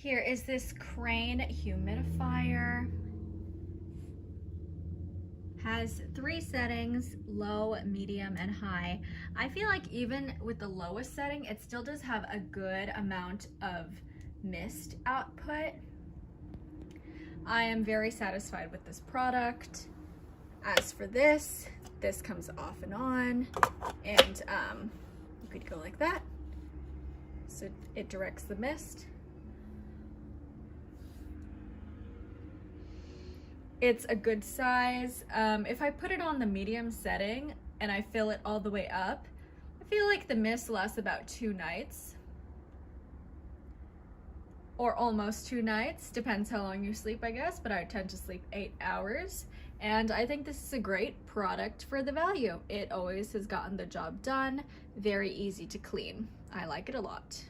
Here is this Crane humidifier. Has 3 settings, low, medium, and high. I feel like even with the lowest setting, it still does have a good amount of mist output. I am very satisfied with this product. As for this comes off and on, and you could go like that. So it directs the mist. It's a good size. If I put it on the medium setting and I fill it all the way up, I feel like the mist lasts about 2 nights. Or almost 2 nights, depends how long you sleep, I guess, but I tend to sleep 8 hours. And I think this is a great product for the value. It always has gotten the job done, very easy to clean. I like it a lot.